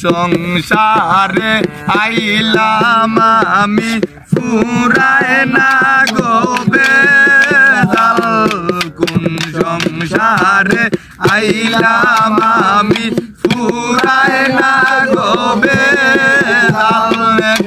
সংসারে আইলাম আমি ফুরায় না গো বেজাল কোন সংসারে আইলাম আমি ফুরায় না গো বেজাল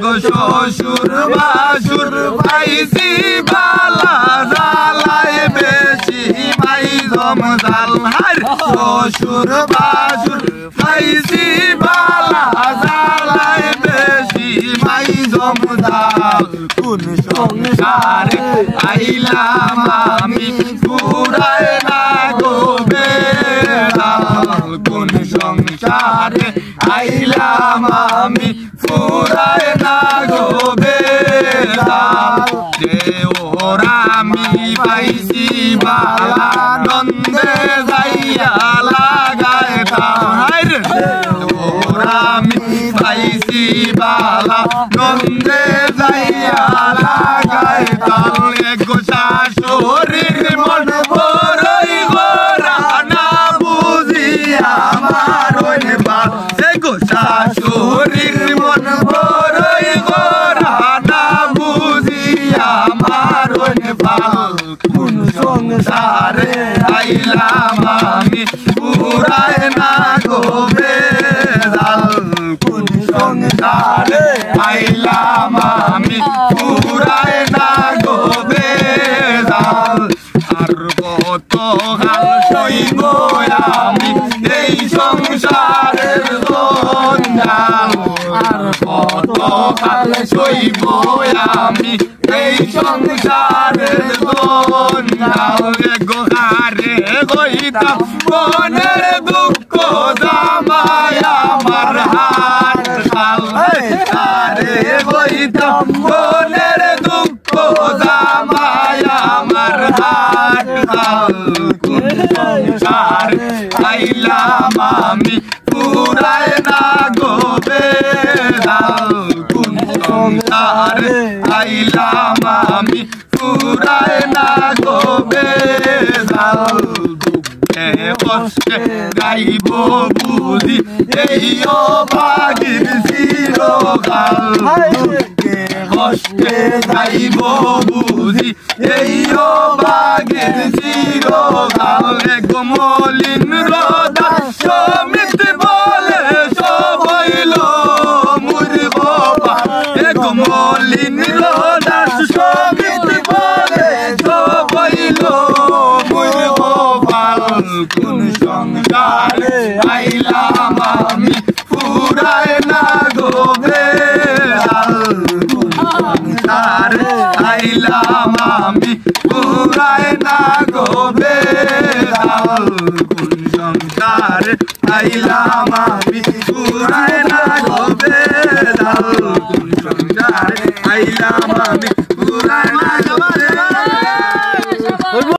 গো শ্বশুর বাসুর পাইছি বালা জালায় বেশি মাই জমজাল হার শ্বশুর বাসুর পাইছি বালা জালায় বেশি মাই জমজাল কোন সংসারে আইলাম আমি ফুরায় না গো বেজাল কোন সংসারে আইলাম আমি ফুরায় না গো বেজাল যে ওরা আমি পাইছি বালা নন্দে যাইয়া লাগায় তাহার ওরা আমি পাইছি বালা নন্দে যাইয়া লাগায় তাল গো শাশুড়ির মন বড়ই গোরা না বুঝি আমার ওই বাল সে গো শাশুড়ির মন বড়ই গোরা না বুঝি আমার ওই বাল কোন সংসারে আইলাম আমি ফুরায় না গো বেজাল কোন সংসারে আইলাম আমি ফুরায় না গো বেজাল আর কত হাল সইব আমি এই সংসারের জঞ্জাল আর কত হাল সইব আমি এই সংসারের জঞ্জাল গো হারে গইতাম মনের দুঃখ জামাই আমার হাত খাল হারে গইতাম মনের দুঃখ জামাই আমার হাত খাল কোন সংসারে আইলাম আমি ফুরায় না গো বেজাল কোন সংসারে আইলাম আমি ফুরায় না গো বেজাল দুঃখে কষ্টে গাইব বুঝি এই অভাগীর চিরকাল দুঃখে কষ্টে গাইব বুঝি এই অভাগীর চিরকাল গো মলিন রোদা সমিত বলে সবইল মুর গোপাল গো মলিন রোদা সমিত বলে সবইল মুর গোপাল কোন সংসারে আইলাম আমি ফুরায় না গো বেজাল কোন সংসারে আইলাম আমি ফুরায় না গো বেজাল কোন সংসারে আইলাম আমি ফুরায় না গো বেজাল।